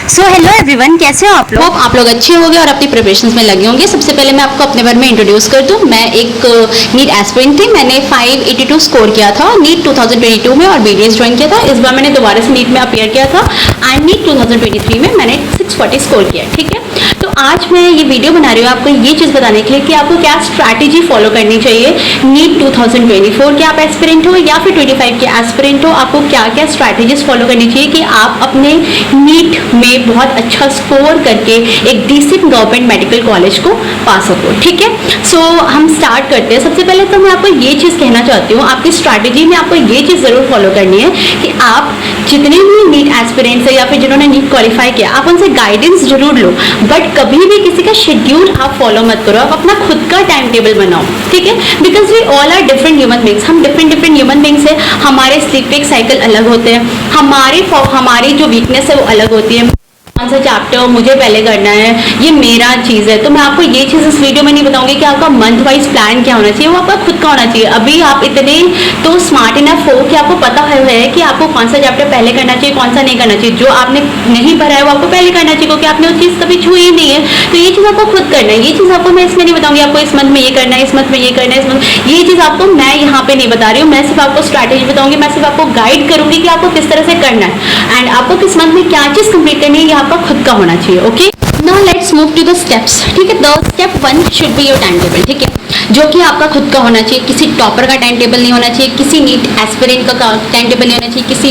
So hello everyone, कैसे हो आप लोग? होप आप लोग अच्छे होंगे और अपनी प्रिपरेशंस में लगे होंगे। सबसे पहले मैं आपको अपने बारे में इंट्रोड्यूस कर दूं। मैं एक नीट एस्पिरेंट थी। मैंने 582 स्कोर किया था नीट 2022 में और बीडीएस ज्वाइन किया था। इस बार मैंने दोबारा से नीट में अपीयर किया था एंड नीट 2023 में मैंने 640 स्कोर किया। ठीक है, तो आज मैं ये वीडियो बना रही हूँ आपको ये चीज़ बताने के लिए कि आपको क्या स्ट्रैटेजी फॉलो करनी चाहिए नीट 2024 के आप एस्पिरेंट हो या फिर 25 के एस्पिरेंट हो। आपको क्या क्या स्ट्रैटेजीज फॉलो करनी चाहिए कि आप अपने नीट में बहुत अच्छा स्कोर करके एक डिसेंट गवर्नमेंट मेडिकल कॉलेज को पा सको। ठीक है, सो हम स्टार्ट करते हैं। सबसे पहले तो मैं आपको ये चीज़ कहना चाहती हूँ, आपकी स्ट्रैटेजी में आपको ये चीज़ ज़रूर फॉलो करनी है कि आप जितने भी नीट एस्पिरेंट्स है या फिर जिन्होंने नीट क्वालिफाई किया, आप उनसे गाइडेंस जरूर लो, बट कभी भी किसी का शेड्यूल आप फॉलो मत करो। आप अपना खुद का टाइम टेबल बनाओ। ठीक है, because we all are different human beings. हम डिफरेंट ह्यूमन बींग्स है। हमारे स्लीप वेक साइकिल अलग होते हैं, हमारी जो वीकनेस है वो अलग होती है। कौन सा चैप्टर मुझे पहले करना है, ये मेरा चीज़ है। तो मैं आपको ये चीज़ इस वीडियो में नहीं बताऊंगी कि आपका मंथ वाइज प्लान क्या होना चाहिए, वो आपका खुद का होना चाहिए। अभी आप इतने तो स्मार्ट इनफ हो कि आपको पता है कि आपको कौन सा चैप्टर पहले करना चाहिए, कौन सा नहीं करना चाहिए। जो आपने नहीं भरा है वो आपको पहले करना चाहिए, क्योंकि आपने वो चीज़ कभी छुई ही नहीं है। तो ये चीज़ आपको खुद करना है। ये चीज़ आपको मैं इसमें नहीं बताऊंगी आपको इस मंथ में ये करना है, इस मंथ में ये करना है, इस मंथ ये चीज़ आपको मैं यहाँ पे नहीं बता रही हूँ। मैं सिर्फ आपको स्ट्रैटेजी बताऊंगी, मैं सिर्फ आपको गाइड करूंगी कि आपको किस तरह से करना है एंड आपको किस मंथ में क्या चीज़ कंप्लीट करनी है, ये आपका खुद का होना चाहिए। Okay, now let's move to the steps. ठीक है, the step 1 should be your time table. ठीक है, जो कि आपका खुद का होना चाहिए। किसी टॉपर का टाइम टेबल नहीं होना चाहिए, किसी नीट एस्पिरेंट का टाइम टेबल नहीं होना चाहिए, किसी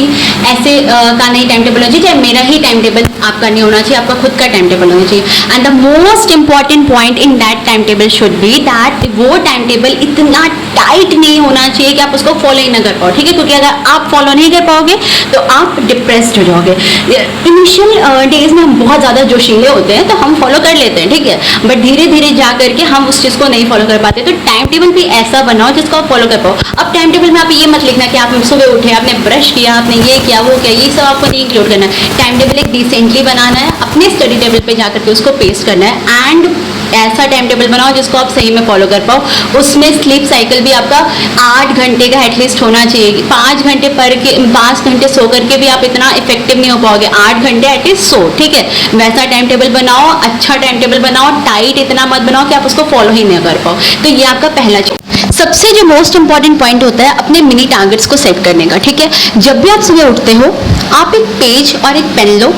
ऐसे का नहीं टाइम टेबल होना चाहिए। चाहे मेरा ही टाइम टेबल आपका नहीं होना चाहिए, आपका खुद का टाइम टेबल होना चाहिए। And the most important point in that time table should be that वो टाइम टेबल इतना टाइट नहीं होना चाहिए कि आप उसको फॉलो ही ना कर पाओ। ठीक है, क्योंकि अगर आप फॉलो नहीं कर पाओगे तो आप डिप्रेस्ड हो जाओगे। इनिशियल डेज में हम बहुत ज़्यादा जोशीले होते हैं तो हम फॉलो कर लेते हैं, ठीक है, बट धीरे धीरे जा करके हम उस चीज़ को नहीं फॉलो कर पाते। तो टाइम टेबल भी ऐसा बनाओ जिसको आप फॉलो कर पाओ। अब टाइम टेबल में आप ये मत लिखना कि आप सुबह उठे, आपने ब्रश किया, आपने ये किया, वो किया, ये सब आपको नहीं इंक्लूड करना है। टाइम टेबल एक डिसेंटली बनाना है, अपने स्टडी टेबल पे जा करके उसको पेस्ट करना है एंड ऐसा टाइम टेबल बनाओ जिसको आप सही में फॉलो कर पाओ। उसमें स्लीप साइकिल भी आपका 8 घंटे का एटलीस्ट होना चाहिए। 5 घंटे सो करके भी आप इतना इफेक्टिव नहीं हो पाओगे। 8 घंटे एटलीस्ट सो। ठीक है, वैसा टाइम टेबल बनाओ, अच्छा टाइम टेबल बनाओ, टाइट इतना मत बनाओ कि आप उसको फॉलो ही नहीं कर पाओ। तो ये आपका पहला चीज। सबसे जो मोस्ट इंपॉर्टेंट पॉइंट होता है अपने मिनी टारगेट्स को सेट करने का। ठीक है, जब भी आप सुबह उठते हो आप एक पेज और एक पेन लो।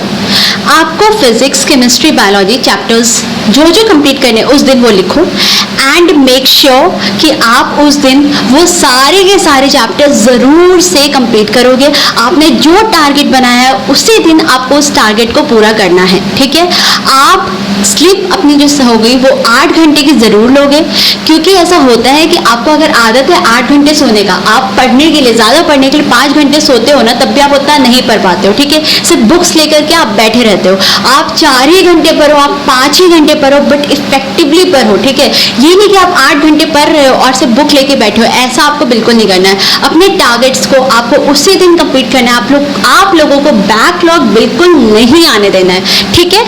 आपको फिजिक्स, केमिस्ट्री, बायोलॉजी चैप्टर्स जो जो कंप्लीट करने उस दिन वो लिखो एंड मेक श्योर कि आप उस दिन वो सारे के सारे चैप्टर ज़रूर से कंप्लीट करोगे। आपने जो टारगेट बनाया है उसी दिन आपको उस टारगेट को पूरा करना है। ठीक है, आप स्लीप अपनी जो हो गई वो 8 घंटे की ज़रूर लोगे, क्योंकि ऐसा होता है कि आपको अगर आदत है 8 घंटे सोने का, आप पढ़ने के लिए ज़्यादा पढ़ने के लिए 5 घंटे सोते हो ना, तब भी आप उतना नहीं पढ़ पाते हो। ठीक है, सिर्फ बुक्स लेकर के आप बैठे रहते हो। आप 4 ही घंटे पढ़ो, आप 5 ही घंटे पढ़ो, बट इफेक्टिवली पढ़ो। ठीक है, ये नहीं कि आप 8 घंटे पढ़ रहे हो और सिर्फ बुक लेके बैठे हो, ऐसा आपको बिल्कुल नहीं करना है। अपने टारगेट्स को आपको उसी दिन कंप्लीट करना है। आप लोगों को बैकलॉग बिल्कुल नहीं आने देना है। ठीक है,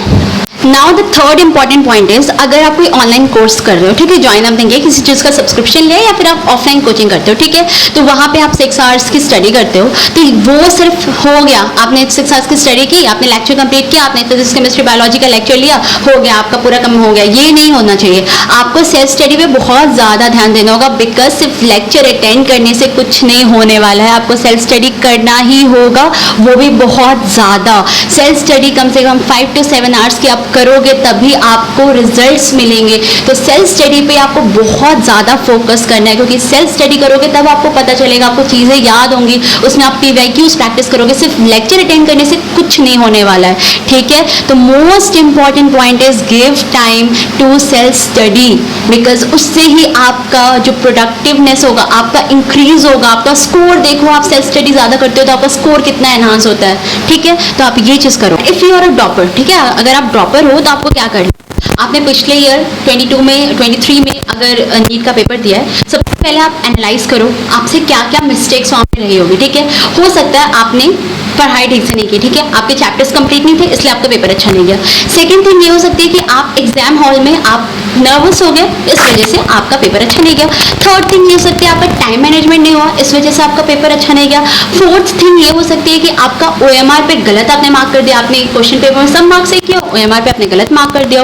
now the third important point is, अगर आप कोई ऑनलाइन कोर्स कर रहे हो, ठीक है, ज्वाइन आप देंगे, किसी चीज़ का सब्सक्रिप्शन ले या फिर आप ऑफलाइन कोचिंग करते हो, ठीक है, तो वहाँ पे आप 6 आवर्स की स्टडी करते हो, तो वो सिर्फ हो गया। आपने 6 आवर्स की स्टडी की, आपने लेक्चर कंप्लीट किया, आपने फिजिक्स, केमिस्ट्री, बायोलॉजी का लेक्चर लिया, हो गया, आपका पूरा कम हो गया। ये नहीं होना चाहिए। आपको सेल्फ स्टडी पे बहुत ज़्यादा ध्यान देना होगा, बिकॉज सिर्फ लेक्चर अटेंड करने से कुछ नहीं होने वाला है। आपको सेल्फ स्टडी करना ही होगा, वो भी बहुत ज़्यादा। सेल्फ स्टडी कम से कम 5 to 7 आवर्स की आप करोगे तभी आपको रिजल्ट्स मिलेंगे। तो सेल्फ स्टडी पे आपको बहुत ज़्यादा फोकस करना है, क्योंकि सेल्फ स्टडी करोगे तब आपको पता चलेगा, आपको चीज़ें याद होंगी, उसमें आप PYQs प्रैक्टिस करोगे। सिर्फ लेक्चर अटेंड करने से कुछ नहीं होने वाला है। ठीक है, तो most important point is give time to self study, because उससे ही आपका जो प्रोडक्टिवनेस होगा आपका इंक्रीज होगा। आपका स्कोर देखो, आप सेल्फ स्टडी ज़्यादा करते हो तो आपका स्कोर कितना एनहांस होता है। ठीक है, तो आप ये चीज़ करो। If you are a dropper, ठीक है, अगर आप ड्रॉपर हो तो आपको क्या करना है? आपने पिछले ईयर 22 में 23 में अगर नीट का पेपर दिया है, सबसे पहले आप एनालाइज करो आपसे क्या क्या मिस्टेक्स वहाँ पे रही होगी। ठीक है, हो सकता है आपने पढ़ाई ठीक से नहीं की, ठीक है, आपके चैप्टर्स कंप्लीट नहीं थे इसलिए आपका पेपर अच्छा नहीं गया। सेकंड थिंग ये हो सकती है कि आप एग्जाम हॉल में आप नर्वस हो गए, इस वजह से आपका पेपर अच्छा नहीं गया। थर्ड थिंग ये हो सकती है आपका टाइम मैनेजमेंट नहीं हुआ, इस वजह से आपका पेपर अच्छा नहीं गया। फोर्थ थिंग ये हो सकती है कि आपका OMR पे गलत आपने मार्क कर दिया, आपने क्वेश्चन पेपर में सब मार्क सही किया, OMR पे आपने गलत मार्क कर दिया।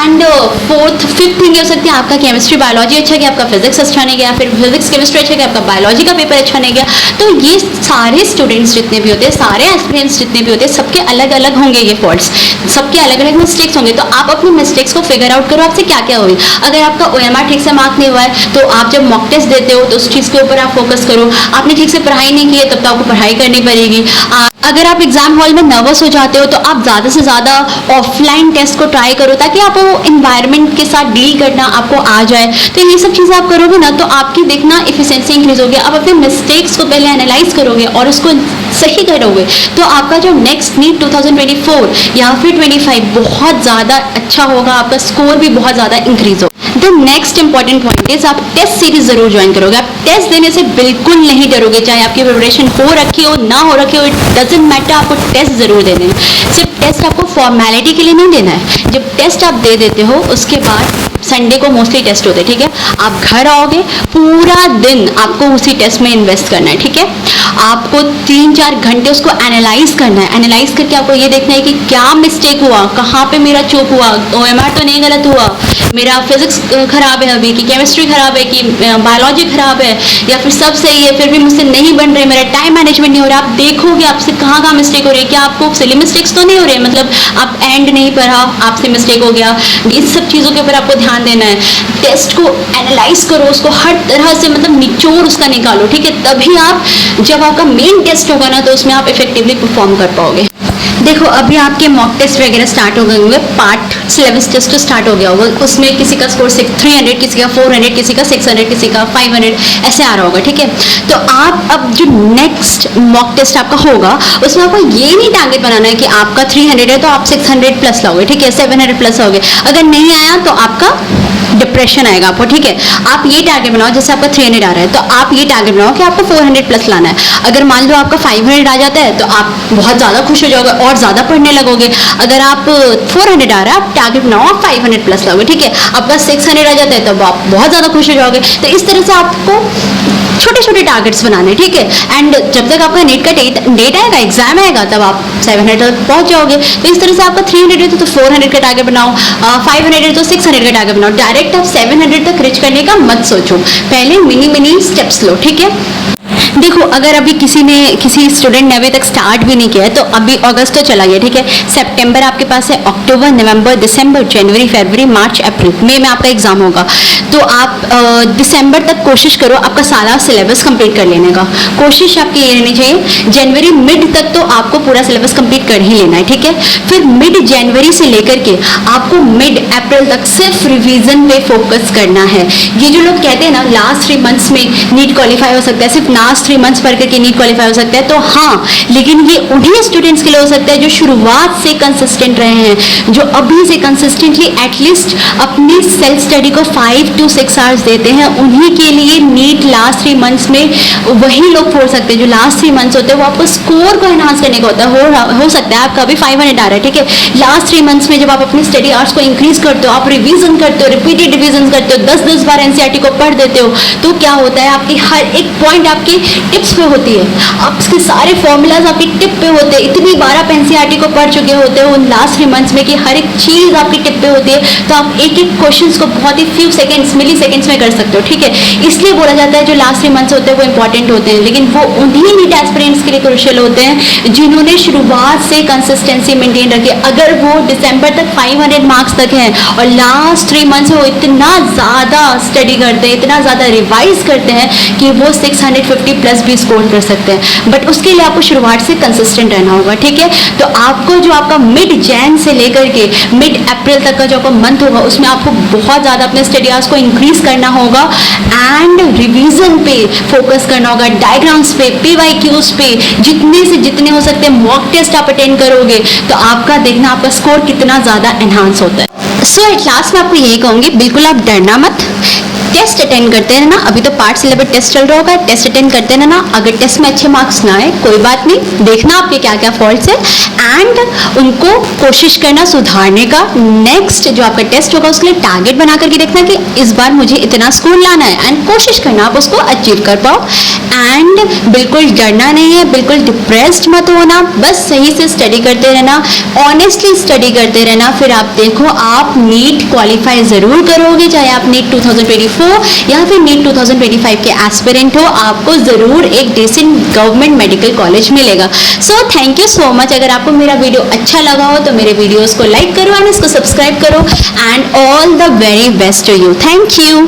एंड फिफ्थ थिंग ये हो सकती है आपका केमिस्ट्री बायोलॉजी अच्छा गया, आपका फिजिक्स अच्छा नहीं गया, फिर फिजिक्स केमिस्ट्री अच्छा गया, आपका बायोलॉजी का पेपर अच्छा नहीं गया। तो ये सारे स्टूडेंट्स जितने भी होते हैं, सारे एस्पिरेंट्स जितने भी होते हैं, सबके अलग अलग होंगे ये फॉल्ट्स, सबके अलग अलग मिस्टेक्स होंगे। तो आप अपनी मिस्टेक्स को फिगर आउट करो, आपसे क्या क्या हुई। अगर आपका OMR ठीक से मार्क नहीं हुआ है तो आप जब मॉक टेस्ट देते हो तो उस चीज़ के ऊपर आप फोकस करो। आपने ठीक से पढ़ाई नहीं की है तब तो आपको पढ़ाई करनी पड़ेगी। अगर आप एग्जाम हॉल में नर्वस हो जाते हो तो आप ज़्यादा से ज़्यादा ऑफलाइन टेस्ट को ट्राई करो, ताकि आप वो इन्वायरमेंट के साथ डील करना आपको आ जाए। तो ये सब चीज़ें आप करोगे ना तो आपकी देखना इफिशिएंसी इंक्रीज होगी। आप अपने मिस्टेक्स को पहले एनालाइज करोगे और उसको सही करोगे तो आपका जो नेक्स्ट नीट 2024 या फिर 25 बहुत ज़्यादा अच्छा होगा, आपका स्कोर भी बहुत ज़्यादा इंक्रीज होगा। The next important point is आप टेस्ट सीरीज जरूर ज्वाइन करोगे। आप टेस्ट देने से बिल्कुल नहीं डरोगे, चाहे आपकी प्रिपरेशन हो रखी हो ना हो रखी हो, इट डजेंट मैटर, आपको टेस्ट जरूर देने हैं। सिर्फ टेस्ट आपको फॉर्मेलिटी के लिए नहीं देना है। जब टेस्ट आप दे देते हो उसके बाद संडे को मोस्टली टेस्ट होते हैं, ठीक है। आप घर आओगे, पूरा दिन आपको उसी टेस्ट में इन्वेस्ट करना है, ठीक है। आपको 3-4 घंटे उसको एनालाइज करना है। एनालाइज करके आपको ये देखना है कि क्या मिस्टेक हुआ, कहाँ पे मेरा चूक हुआ, OMR तो नहीं गलत हुआ, मेरा फिजिक्स खराब है अभी, कि केमिस्ट्री खराब है, कि बायोलॉजी खराब है, या फिर सब सही है फिर भी मुझसे नहीं बन रहे, मेरा टाइम मैनेजमेंट नहीं हो रहा। आप देखोगे आपसे कहाँ कहाँ मिस्टेक हो रही है, क्या आपको सिली मिस्टेक्स तो नहीं हो रहे, मतलब आप एंड नहीं पढ़ा, आपसे मिस्टेक हो गया। इस सब चीज़ों के ऊपर आपको ध्यान देना है। टेस्ट को एनालाइज करो, उसको हर तरह से मतलब निचोड़ उसका निकालो, ठीक है। तभी आप जब आपका मेन टेस्ट होगा ना तो उसमें आप इफेक्टिवली परफॉर्म कर पाओगे। देखो अभी आपके मॉक टेस्ट वगैरह स्टार्ट हो गए होंगे, पार्ट सिलेबस टेस्ट तो स्टार्ट हो गया होगा, उसमें किसी का स्कोर 300, किसी का 400, किसी का 600, किसी का 500 ऐसे आ रहा होगा, ठीक है। तो आप अब जो नेक्स्ट मॉक टेस्ट आपका होगा उसमें आपको ये नहीं टारगेट बनाना है कि आपका 300 है तो आप 600 प्लस लाओगे, ठीक है, 700 प्लस लाओगे। अगर नहीं आया तो आपका डिप्रेशन आएगा आपको, ठीक है। आप ये टारगेट बनाओ, जैसे आपका 300 आ रहा है तो आप ये टारगेट बनाओ कि आपको 400 प्लस लाना है। अगर मान लो आपका 500 आ जाता है तो आप बहुत ज़्यादा खुश हो जाओगे और ज़्यादा पढ़ने लगोगे। अगर आप 400 आ रहा है, आप टारगेट बनाओ आप 500 प्लस लाओगे, ठीक है। आपका 600 आ जाता है तब आप बहुत ज़्यादा खुश हो जाओगे। तो इस तरह से आपको छोटे छोटे टारगेट्स बनाने, ठीक है। एंड जब तक आपका नीट का डेट आएगा, एग्जाम आएगा, तब आप 700 तक पहुंच जाओगे। तो इस तरह से आपका 300 है तो 400 का टारगेट बनाओ, 500 है तो 600 का टारगेट बनाओ। डायरेक्ट आप 700 तक रीच करने का मत सोचो, पहले मिनी स्टेप्स लो, ठीक है। देखो अगर अभी किसी स्टूडेंट ने अभी तक स्टार्ट भी नहीं किया है तो अभी अगस्त तो चला गया, ठीक है। सितंबर आपके पास है, अक्टूबर, नवंबर, दिसंबर, जनवरी, फरवरी, मार्च, अप्रैल, मई में आपका एग्जाम होगा। तो आप दिसंबर तक कोशिश करो आपका सारा सिलेबस कंप्लीट कर लेने का। कोशिश आपकी ये रहनी चाहिए जनवरी मिड तक तो आपको पूरा सिलेबस कंप्लीट कर ही लेना है, ठीक है। फिर मिड जनवरी से लेकर के आपको मिड अप्रैल तक सिर्फ रिवीजन पे फोकस करना है। ये जो लोग कहते हैं ना लास्ट 3 मंथ्स में नीट क्वालिफाई हो सकता है, सिर्फ लास्ट 3 मंथ्स पढ़ करके नीट क्वालिफाई हो सकता है, तो हाँ, लेकिन ये उन्हीं स्टूडेंट्स के लिए हो सकता है जो शुरुआत से कंसिस्टेंट रहे हैं, जो अभी से कंसिस्टेंटली एटलीस्ट अपनी सेल्फ स्टडी को 5 to 6 आवर्स देते हैं। उन्हीं के लिए नीट लास्ट 3 मंथ्स में वही लोग फोड़ सकते हैं जो लास्ट 3 मंथ्स होते हैं। वो आपको स्कोर को एनहांस करने का होता है। हो सकता है आपका अभी 500 आ रहा है, ठीक है। लास्ट 3 मंथ्स में जब आप अपनी स्टडी आवर्स को इंक्रीज करते हो, आप रिवीजन करते हो, रिपीटेड रिवीजन करते हो, 10-10 बार एनसीईआरटी को पढ़ देते हो, तो क्या होता है आपकी हर एक पॉइंट आपकी टिप्स पे होती है, आपके सारे फॉर्मूलाज आपकी टिप पे होते हैं। इतनी बार आप एनसीईआरटी को पढ़ चुके होते हो उन लास्ट 3 मंथ्स में कि हर एक चीज आपकी टिप पे होती है, तो आप एक एक क्वेश्चंस को बहुत ही फ्यू सेकंड्स, मिली सेकंड्स में कर सकते हो, ठीक है। इसलिए बोला जाता है जो लास्ट 3 मंथ्स होते हैं वो इंपॉर्टेंट होते हैं, लेकिन वो उन्हीं नीट एस्पिरेंट्स के लिए क्रूशियल होते हैं जिन्होंने शुरुआत से कंसिस्टेंसी मेंटेन रखी। अगर वो दिसंबर तक 500 मार्क्स तक हैं और लास्ट 3 मंथ्स में वो इतना ज़्यादा स्टडी करते हैं, इतना ज़्यादा रिवाइज करते हैं कि वो 650 प्लस भी स्कोर कर सकते हैं, बट उसके लिए आपको शुरुआत से कंसिस्टेंट रहना होगा, ठीक है। तो आपको जो आपका मिड जैन से लेकर के मिड अप्रैल तक का जो आपका मंथ होगा उसमें आपको बहुत ज़्यादा अपने स्टडी आवर्स को इंक्रीज करना होगा एंड रिवीजन पे फोकस करना होगा, डायग्राम्स पे, PYQs पे, जितने से जितने हो सकते हैं मॉक टेस्ट आप अटेंड करोगे तो आपका देखना आपका स्कोर कितना ज़्यादा एनहांस होता है। सो एट लास्ट मैं आपको यही कहूँगी, बिल्कुल आप डरना मत। टेस्ट अटेंड करते रहना। अभी तो पार्ट सिलेबस टेस्ट चल रहा होगा, टेस्ट अटेंड करते रहना। अगर टेस्ट में अच्छे मार्क्स ना आए कोई बात नहीं, देखना आपके क्या क्या फॉल्ट्स है एंड उनको कोशिश करना सुधारने का। नेक्स्ट जो आपका टेस्ट होगा उसके लिए टारगेट बना करके देखना कि इस बार मुझे इतना स्कोर लाना है एंड कोशिश करना आप उसको अचीव कर पाओ। एंड बिल्कुल डरना नहीं है, बिल्कुल डिप्रेस्ड मत होना, बस सही से स्टडी करते रहना, ऑनेस्टली स्टडी करते रहना। फिर आप देखो आप नीट क्वालिफाई ज़रूर करोगे, चाहे आप नीट 2024 या फिर नीट 2025 के एस्पिरेंट हो, आपको ज़रूर एक डिसेंट गवर्नमेंट मेडिकल कॉलेज मिलेगा। So thank you so much. अगर आपको मेरा वीडियो अच्छा लगा हो तो मेरे वीडियोस को लाइक करो एंड इसको सब्सक्राइब करो and all the very best to you. Thank you.